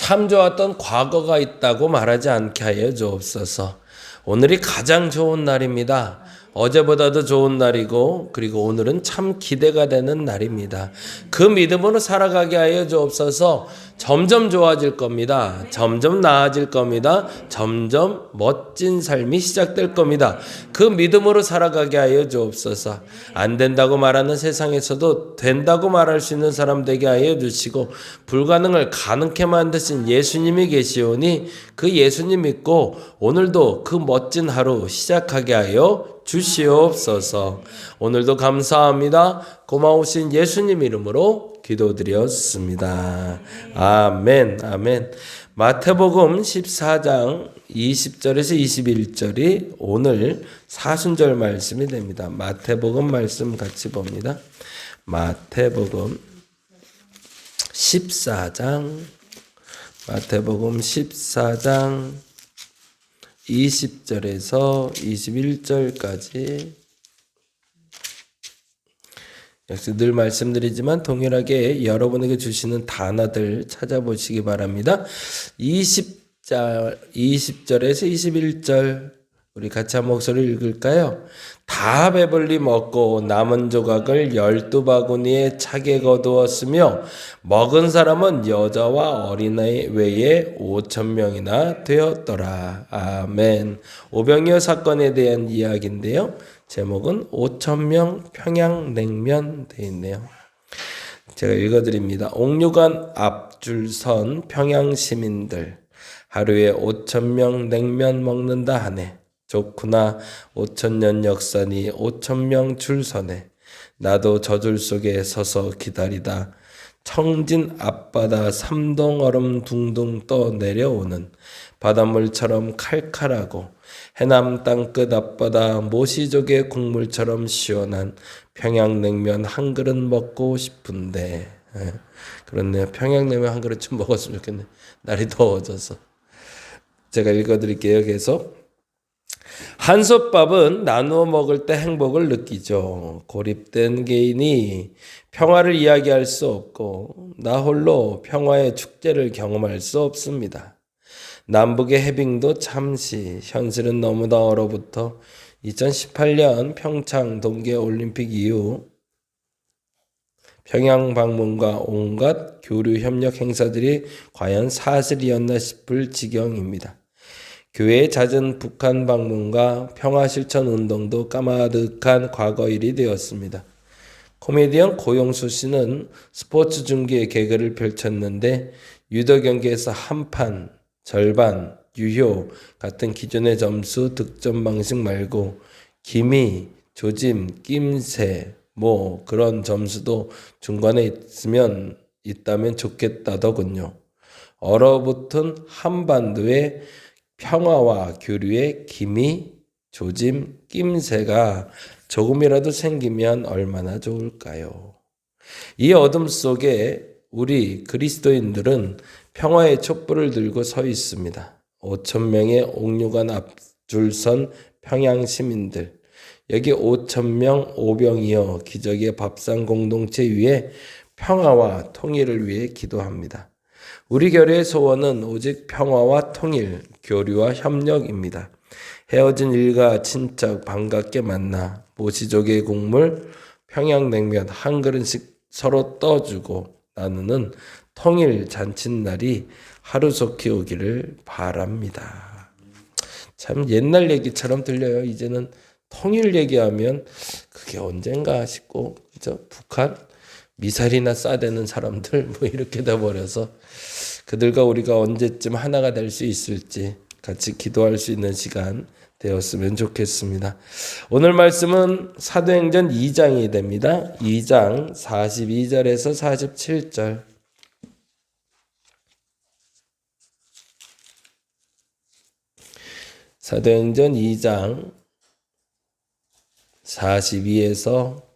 참 좋았던 과거가 있다고 말하지 않게 하여 주옵소서. 오늘이 가장 좋은 날입니다. 어제보다도 좋은 날이고 그리고 오늘은 참 기대가 되는 날입니다. 그 믿음으로 살아가게 하여 주옵소서. 점점 좋아질 겁니다. 점점 나아질 겁니다. 점점 멋진 삶이 시작될 겁니다. 그 믿음으로 살아가게 하여 주옵소서. 안 된다고 말하는 세상에서도 된다고 말할 수 있는 사람 되게 하여 주시고 불가능을 가능케 만드신 예수님이 계시오니 그 예수님 믿고 오늘도 그 멋진 하루 시작하게 하여 주시옵소서. 오늘도 감사합니다. 고마우신 예수님 이름으로 기도드렸습니다. 아멘, 아멘. 마태복음 14장 20절에서 21절이 오늘 사순절 말씀이 됩니다. 마태복음 말씀 같이 봅니다. 마태복음 14장 20절에서 21절까지 역시 늘 말씀드리지만 동일하게 여러분에게 주시는 단어들 찾아보시기 바랍니다. 20절에서 21절 우리 같이 한 목소리 읽을까요? 다 배불리 먹고 남은 조각을 12바구니에 차게 거두었으며 먹은 사람은 여자와 어린아이 외에 5,000명이나 되었더라. 아멘. 오병이어 사건에 대한 이야기인데요. 제목은 5,000명 평양냉면 되어 있네요. 제가 읽어드립니다. 옥류관 앞줄선 평양시민들 하루에 5,000명 냉면 먹는다 하네. 좋구나. 5,000년 역사니 5,000명 줄서네. 나도 저 줄 속에 서서 기다리다 청진 앞바다 삼동 얼음 둥둥 떠 내려오는 바닷물처럼 칼칼하고 해남 땅끝 앞바다 모시족의 국물처럼 시원한 평양냉면 한 그릇 먹고 싶은데 그렇네요. 평양냉면 한 그릇 좀 먹었으면 좋겠네. 날이 더워져서. 제가 읽어드릴게요. 계속. 한솥밥은 나누어 먹을 때 행복을 느끼죠. 고립된 개인이 평화를 이야기할 수 없고 나 홀로 평화의 축제를 경험할 수 없습니다. 남북의 해빙도 잠시, 현실은 너무나 얼어붙어 2018년 평창 동계올림픽 이후 평양 방문과 온갖 교류 협력 행사들이 과연 사실이었나 싶을 지경입니다. 교회의 잦은 북한 방문과 평화실천 운동도 까마득한 과거 일이 되었습니다. 코미디언 고용수 씨는 스포츠 중계의 개그를 펼쳤는데 유도 경기에서 한판, 절반, 유효 같은 기존의 점수 득점 방식 말고 기미, 조짐, 낌새 뭐 그런 점수도 중간에 있다면 좋겠다더군요. 얼어붙은 한반도의 평화와 교류의 기미, 조짐, 낌새가 조금이라도 생기면 얼마나 좋을까요? 이 어둠 속에 우리 그리스도인들은 평화의 촛불을 들고 서 있습니다. 5,000명의 옥류관 앞줄선 평양 시민들, 여기 5,000명 오병이어 기적의 밥상 공동체 위에 평화와 통일을 위해 기도합니다. 우리 교회의 소원은 오직 평화와 통일, 교류와 협력입니다. 헤어진 일가 친척 반갑게 만나 모시족의 국물, 평양냉면 한 그릇씩 서로 떠주고 나누는 통일 잔칫날이 하루속히 오기를 바랍니다. 참 옛날 얘기처럼 들려요. 이제는 통일 얘기하면 그게 언젠가 싶고 그죠? 북한 미사일이나 쏴대는 사람들 뭐 이렇게 돼버려서 그들과 우리가 언제쯤 하나가 될 수 있을지 같이 기도할 수 있는 시간 되었으면 좋겠습니다. 오늘 말씀은 사도행전 2장이 됩니다. 2장 42절에서 47절. 사도행전 2장 42에서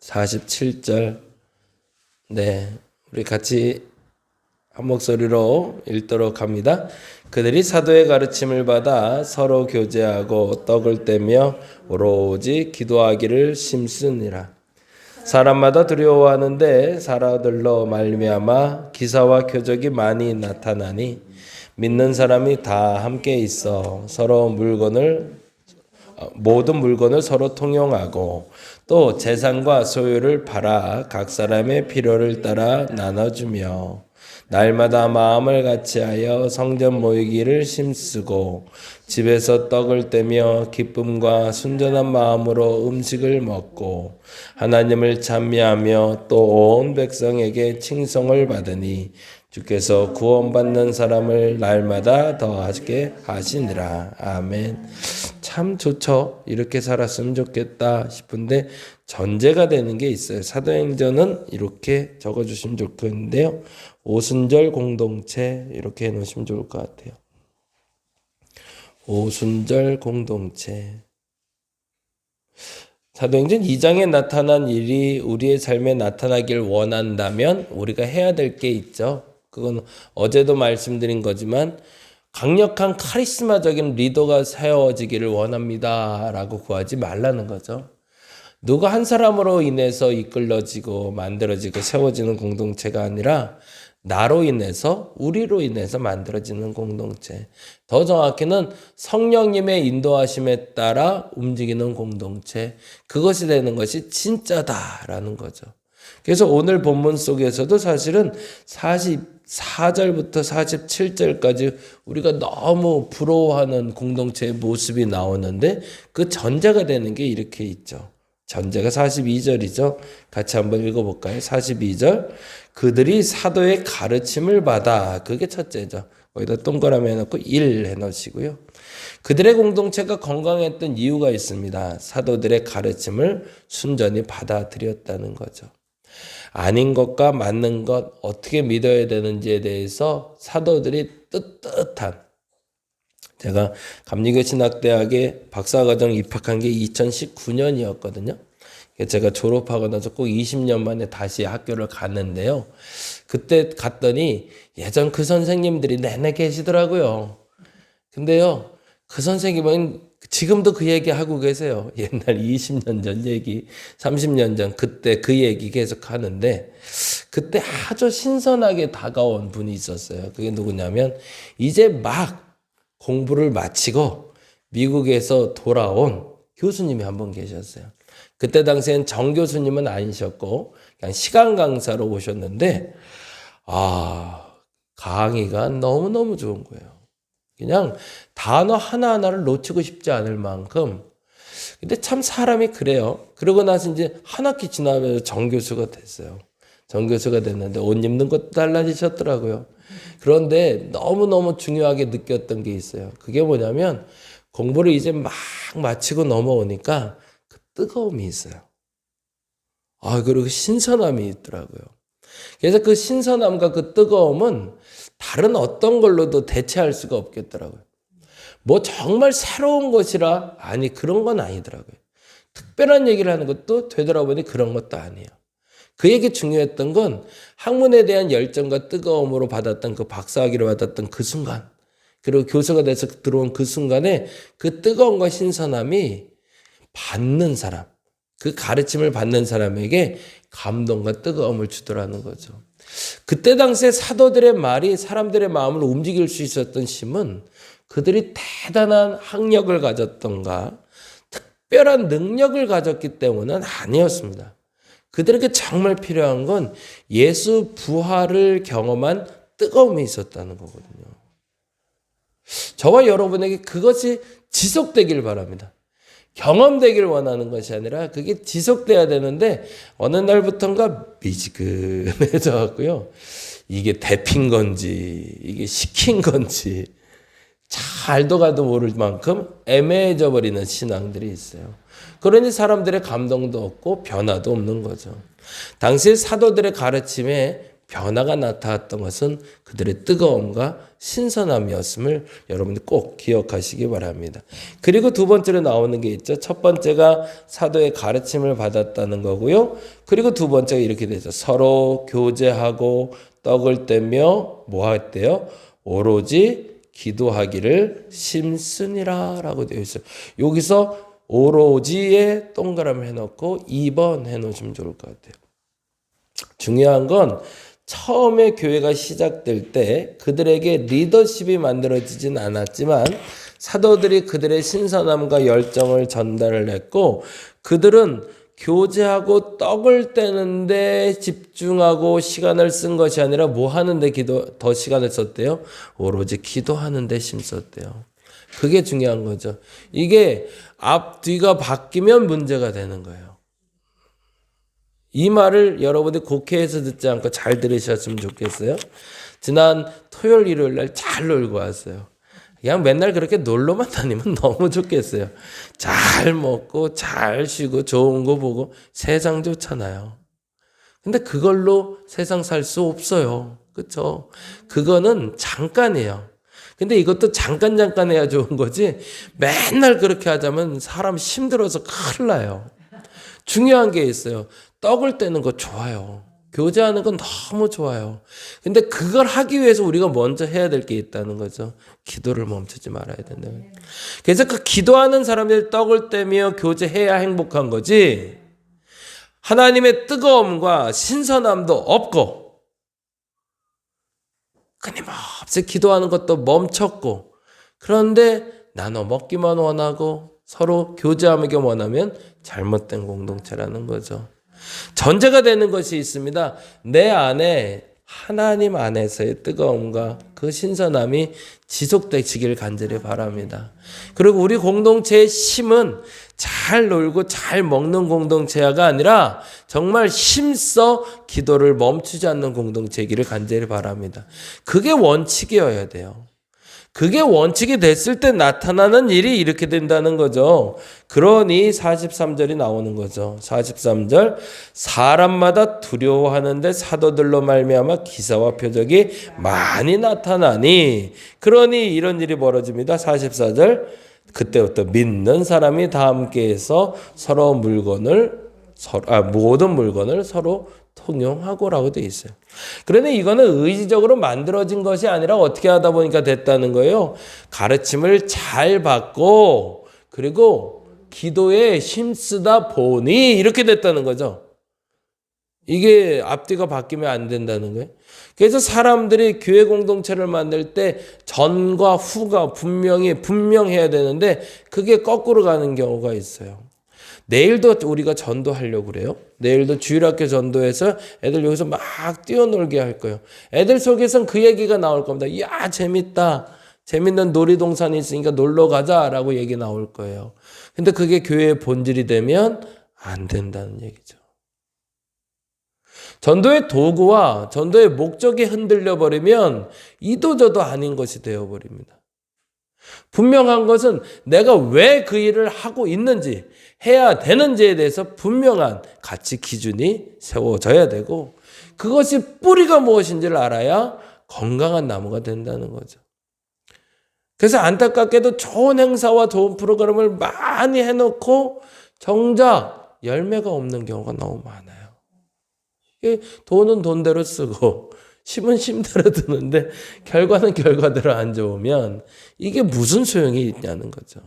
47절. 네, 우리 같이 한 목소리로 읽도록 합니다. 그들이 사도의 가르침을 받아 서로 교제하고 떡을 떼며 오로지 기도하기를 심쓰니라. 사람마다 두려워하는데 사라들로 말미암아 기사와 표적이 많이 나타나니 믿는 사람이 다 함께 있어 모든 물건을 서로 통용하고 또 재산과 소유를 팔아 각 사람의 필요를 따라 나눠주며 날마다 마음을 같이하여 성전 모이기를 힘쓰고 집에서 떡을 떼며 기쁨과 순전한 마음으로 음식을 먹고 하나님을 찬미하며 또 온 백성에게 칭송을 받으니 주께서 구원받는 사람을 날마다 더하게 하시니라. 아멘. 참 좋죠. 이렇게 살았으면 좋겠다 싶은데 전제가 되는 게 있어요. 사도행전은 이렇게 적어주시면 좋겠는데요. 오순절 공동체 이렇게 해놓으시면 좋을 것 같아요. 오순절 공동체. 사도행전 2장에 나타난 일이 우리의 삶에 나타나길 원한다면 우리가 해야 될 게 있죠. 그건 어제도 말씀드린 거지만 강력한 카리스마적인 리더가 세워지기를 원합니다 라고 구하지 말라는 거죠. 누가 한 사람으로 인해서 이끌어지고 만들어지고 세워지는 공동체가 아니라 나로 인해서 우리로 인해서 만들어지는 공동체. 더 정확히는 성령님의 인도하심에 따라 움직이는 공동체. 그것이 되는 것이 진짜다라는 거죠. 그래서 오늘 본문 속에서도 사실은 44절부터 47절까지 우리가 너무 부러워하는 공동체의 모습이 나오는데 그 전제가 되는 게 이렇게 있죠. 전제가 42절이죠. 같이 한번 읽어볼까요? 42절. 그들이 사도의 가르침을 받아. 그게 첫째죠. 거기다 동그라미 해놓고 1 해놓으시고요. 그들의 공동체가 건강했던 이유가 있습니다. 사도들의 가르침을 순전히 받아들였다는 거죠. 아닌 것과 맞는 것 어떻게 믿어야 되는지에 대해서 사도들이 떳떳한, 제가 감리교신학대학에 박사과정 입학한 게 2019년이었거든요. 제가 졸업하고 나서 꼭 20년 만에 다시 학교를 갔는데요. 그때 갔더니 예전 그 선생님들이 내내 계시더라고요. 근데요, 그 선생님은 지금도 그 얘기 하고 계세요. 옛날 20년 전 얘기, 30년 전 그때 그 얘기 계속 하는데 그때 아주 신선하게 다가온 분이 있었어요. 그게 누구냐면 이제 막 공부를 마치고 미국에서 돌아온 교수님이 한 분 계셨어요. 그때 당시엔 정 교수님은 아니셨고 그냥 시간 강사로 오셨는데 강의가 너무너무 좋은 거예요. 그냥 단어 하나하나를 놓치고 싶지 않을 만큼. 근데 참 사람이 그래요. 그러고 나서 이제 한 학기 지나면서 정 교수가 됐어요. 정 교수가 됐는데 옷 입는 것도 달라지셨더라고요. 그런데 너무너무 중요하게 느꼈던 게 있어요. 그게 뭐냐면 공부를 이제 막 마치고 넘어오니까 그 뜨거움이 있어요. 그리고 신선함이 있더라고요. 그래서 그 신선함과 그 뜨거움은 다른 어떤 걸로도 대체할 수가 없겠더라고요. 뭐 정말 새로운 것이라 그런 건 아니더라고요. 특별한 얘기를 하는 것도 되돌아보니 그런 것도 아니에요. 그 얘기 중요했던 건 학문에 대한 열정과 뜨거움으로 받았던 그 박사학위를 받았던 그 순간, 그리고 교수가 돼서 들어온 그 순간에 그 뜨거움과 신선함이 받는 사람, 그 가르침을 받는 사람에게 감동과 뜨거움을 주더라는 거죠. 그때 당시에 사도들의 말이 사람들의 마음을 움직일 수 있었던 힘은 그들이 대단한 학력을 가졌던가 특별한 능력을 가졌기 때문은 아니었습니다. 그들에게 정말 필요한 건 예수 부활을 경험한 뜨거움이 있었다는 거거든요. 저와 여러분에게 그것이 지속되길 바랍니다. 경험되길 원하는 것이 아니라 그게 지속돼야 되는데 어느 날부턴가 미지근해져 갖고요. 이게 데핀 건지 이게 시킨 건지 잘도 가도 모를 만큼 애매해져 버리는 신앙들이 있어요. 그러니 사람들의 감동도 없고 변화도 없는 거죠. 당시 사도들의 가르침에 변화가 나타났던 것은 그들의 뜨거움과 신선함이었음을 여러분들 꼭 기억하시기 바랍니다. 그리고 두 번째로 나오는 게 있죠. 첫 번째가 사도의 가르침을 받았다는 거고요. 그리고 두 번째가 이렇게 되죠. 서로 교제하고 떡을 떼며 뭐 했대요? 오로지 기도하기를 심쓰니라 라고 되어 있어요. 여기서 오로지에 동그라미 해놓고 2번 해놓으시면 좋을 것 같아요. 중요한 건 처음에 교회가 시작될 때 그들에게 리더십이 만들어지진 않았지만 사도들이 그들의 신선함과 열정을 전달을 했고 그들은 교제하고 떡을 떼는데 집중하고 시간을 쓴 것이 아니라 뭐 하는데 더 시간을 썼대요? 오로지 기도하는데 힘썼대요. 그게 중요한 거죠. 이게 앞뒤가 바뀌면 문제가 되는 거예요. 이 말을 여러분이 곡해해서 듣지 않고 잘 들으셨으면 좋겠어요. 지난 토요일 일요일 날 잘 놀고 왔어요. 그냥 맨날 그렇게 놀러만 다니면 너무 좋겠어요. 잘 먹고 잘 쉬고 좋은 거 보고 세상 좋잖아요. 근데 그걸로 세상 살 수 없어요. 그렇죠? 그거는 잠깐이에요. 근데 이것도 잠깐 해야 좋은 거지 맨날 그렇게 하자면 사람 힘들어서 큰일 나요. 중요한 게 있어요. 떡을 떼는 거 좋아요. 교제하는 건 너무 좋아요. 근데 그걸 하기 위해서 우리가 먼저 해야 될 게 있다는 거죠. 기도를 멈추지 말아야 된다. 그래서 그 기도하는 사람들이 떡을 떼며 교제해야 행복한 거지. 하나님의 뜨거움과 신선함도 없고 끊임없이 기도하는 것도 멈췄고 그런데 나눠 먹기만 원하고 서로 교제하기 원하면 잘못된 공동체라는 거죠. 전제가 되는 것이 있습니다. 내 안에 하나님 안에서의 뜨거움과 그 신선함이 지속되시길 간절히 바랍니다. 그리고 우리 공동체의 힘은 잘 놀고 잘 먹는 공동체가 아니라 정말 힘써 기도를 멈추지 않는 공동체이기를 간절히 바랍니다. 그게 원칙이어야 돼요. 그게 원칙이 됐을 때 나타나는 일이 이렇게 된다는 거죠. 그러니 43절이 나오는 거죠. 43절 사람마다 두려워하는데 사도들로 말미암아 기사와 표적이 많이 나타나니 그러니 이런 일이 벌어집니다. 44절 그때부터 믿는 사람이 다 함께해서 모든 물건을 서로 통용하고라고 돼 있어요. 그런데 이거는 의지적으로 만들어진 것이 아니라 어떻게 하다 보니까 됐다는 거예요. 가르침을 잘 받고 그리고 기도에 힘쓰다 보니 이렇게 됐다는 거죠. 이게 앞뒤가 바뀌면 안 된다는 거예요. 그래서 사람들이 교회 공동체를 만들 때 전과 후가 분명해야 되는데 그게 거꾸로 가는 경우가 있어요. 내일도 우리가 전도하려고 그래요. 내일도 주일학교 전도해서 애들 여기서 막 뛰어놀게 할 거예요. 애들 속에선 그 얘기가 나올 겁니다. 야, 재밌다. 재밌는 놀이동산이 있으니까 놀러 가자라고 얘기 나올 거예요. 근데 그게 교회의 본질이 되면 안 된다는 얘기죠. 전도의 도구와 전도의 목적이 흔들려 버리면 이도저도 아닌 것이 되어 버립니다. 분명한 것은 내가 왜 그 일을 하고 있는지 해야 되는지에 대해서 분명한 가치 기준이 세워져야 되고 그것이 뿌리가 무엇인지를 알아야 건강한 나무가 된다는 거죠. 그래서 안타깝게도 좋은 행사와 좋은 프로그램을 많이 해놓고 정작 열매가 없는 경우가 너무 많아요. 돈은 돈대로 쓰고 심은 심대로 드는데 결과는 결과대로 안 좋으면 이게 무슨 소용이 있냐는 거죠.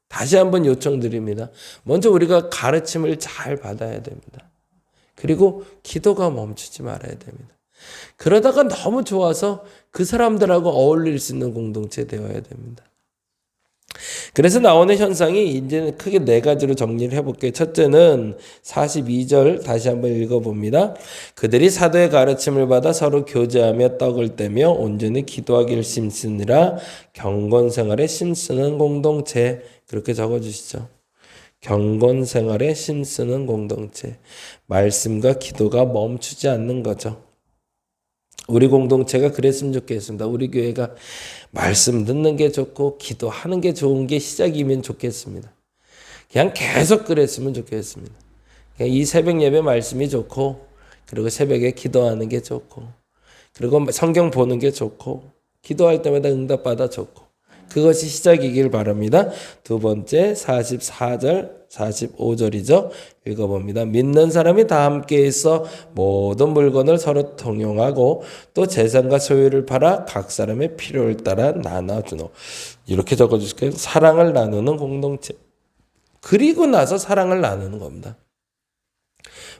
다시 한번 요청드립니다. 먼저 우리가 가르침을 잘 받아야 됩니다. 그리고 기도가 멈추지 말아야 됩니다. 그러다가 너무 좋아서 그 사람들하고 어울릴 수 있는 공동체 되어야 됩니다. 그래서 나오는 현상이 이제는 크게 네 가지로 정리를 해볼게요. 첫째는 42절 다시 한번 읽어봅니다. 그들이 사도의 가르침을 받아 서로 교제하며 떡을 떼며 온전히 기도하기를 힘쓰느라 경건생활에 힘쓰는 공동체. 그렇게 적어주시죠. 경건생활에 힘쓰는 공동체. 말씀과 기도가 멈추지 않는 거죠. 우리 공동체가 그랬으면 좋겠습니다. 우리 교회가 말씀 듣는 게 좋고 기도하는 게 좋은 게 시작이면 좋겠습니다. 그냥 계속 그랬으면 좋겠습니다. 그냥 이 새벽 예배 말씀이 좋고 그리고 새벽에 기도하는 게 좋고 그리고 성경 보는 게 좋고 기도할 때마다 응답받아 좋고 그것이 시작이길 바랍니다. 두 번째 44절 45절이죠. 읽어봅니다. 믿는 사람이 다 함께 있어 모든 물건을 서로 통용하고 또 재산과 소유를 팔아 각 사람의 필요를 따라 나눠주노. 이렇게 적어주실게요. 사랑을 나누는 공동체. 그리고 나서 사랑을 나누는 겁니다.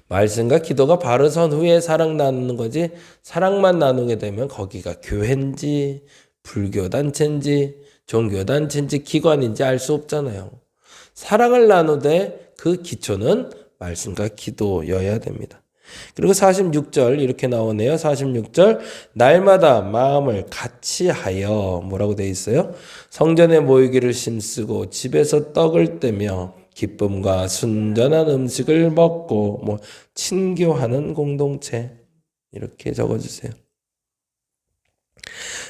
말씀과 기도가 바로 선 후에 사랑 나누는 거지, 사랑만 나누게 되면 거기가 교회인지 불교단체인지 종교단체인지 기관인지 알 수 없잖아요. 사랑을 나누되 그 기초는 말씀과 기도여야 됩니다. 그리고 46절 이렇게 나오네요. 46절 날마다 마음을 같이 하여 뭐라고 되어 있어요? 성전에 모이기를 힘쓰고 집에서 떡을 떼며 기쁨과 순전한 음식을 먹고 친교하는 공동체, 이렇게 적어주세요.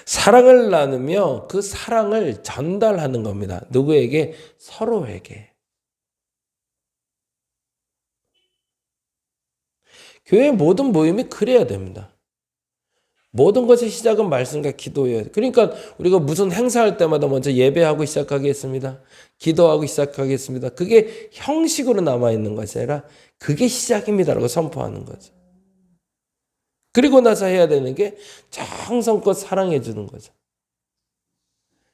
사랑을 나누며 그 사랑을 전달하는 겁니다. 누구에게? 서로에게. 교회의 모든 모임이 그래야 됩니다. 모든 것의 시작은 말씀과 기도예요. 그러니까 우리가 무슨 행사할 때마다 먼저 예배하고 시작하겠습니다. 기도하고 시작하겠습니다. 그게 형식으로 남아있는 것이 아니라 그게 시작입니다라고 선포하는 거죠. 그리고 나서 해야 되는 게 정성껏 사랑해 주는 거죠.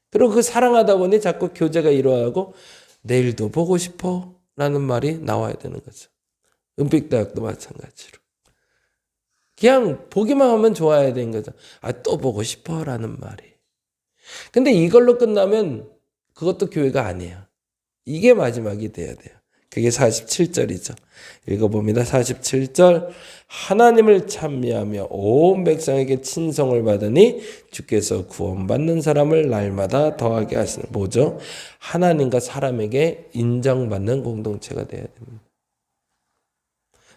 그리고 그 사랑하다 보니 자꾸 교제가 일어나고 내일도 보고 싶어 라는 말이 나와야 되는 거죠. 은빛대학도 마찬가지로. 그냥 보기만 하면 좋아야 되는 거죠. 또 보고 싶어 라는 말이. 근데 이걸로 끝나면 그것도 교회가 아니에요. 이게 마지막이 돼야 돼요. 그게 47절이죠. 읽어봅니다. 47절 하나님을 찬미하며 온 백성에게 친송을 받으니 주께서 구원받는 사람을 날마다 더하게 하시는, 뭐죠? 하나님과 사람에게 인정받는 공동체가 돼야 됩니다.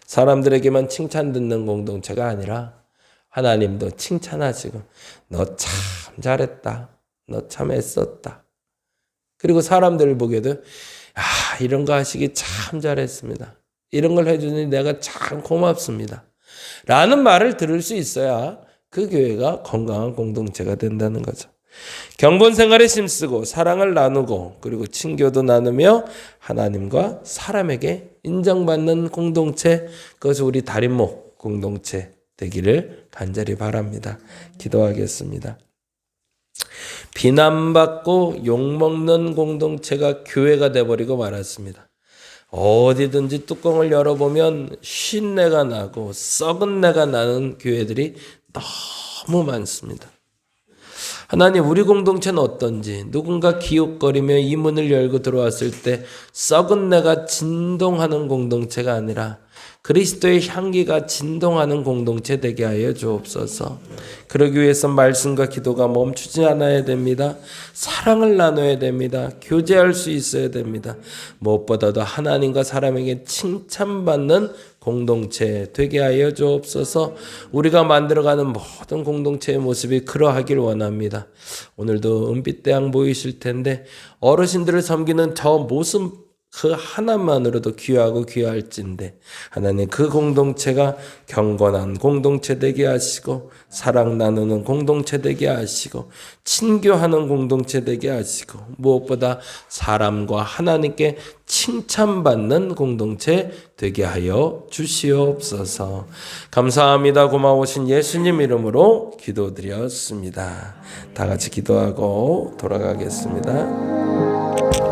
사람들에게만 칭찬 듣는 공동체가 아니라 하나님도 칭찬하시고 너 참 잘했다. 너 참 애썼다. 그리고 사람들을 보게도 이런 거 하시기 참 잘했습니다. 이런 걸 해주니 내가 참 고맙습니다. 라는 말을 들을 수 있어야 그 교회가 건강한 공동체가 된다는 거죠. 경건 생활에 힘쓰고 사랑을 나누고 그리고 친교도 나누며 하나님과 사람에게 인정받는 공동체, 그것이 우리 다림목 공동체 되기를 간절히 바랍니다. 기도하겠습니다. 비난받고 욕먹는 공동체가 교회가 돼버리고 말았습니다. 어디든지 뚜껑을 열어보면 쉰내가 나고 썩은 내가 나는 교회들이 너무 많습니다. 하나님, 우리 공동체는 어떤지, 누군가 기웃거리며 이 문을 열고 들어왔을 때 썩은 내가 진동하는 공동체가 아니라 그리스도의 향기가 진동하는 공동체 되게 하여 주옵소서. 그러기 위해서 말씀과 기도가 멈추지 않아야 됩니다. 사랑을 나눠야 됩니다. 교제할 수 있어야 됩니다. 무엇보다도 하나님과 사람에게 칭찬받는 공동체 되게 하여 주옵소서. 우리가 만들어가는 모든 공동체의 모습이 그러하길 원합니다. 오늘도 은빛대학 모이실 텐데 어르신들을 섬기는 저 모습 그 하나만으로도 귀하고 귀할진데 하나님, 그 공동체가 경건한 공동체 되게 하시고 사랑 나누는 공동체 되게 하시고 친교하는 공동체 되게 하시고 무엇보다 사람과 하나님께 칭찬받는 공동체 되게 하여 주시옵소서. 감사합니다. 고마우신 예수님 이름으로 기도드렸습니다. 다 같이 기도하고 돌아가겠습니다.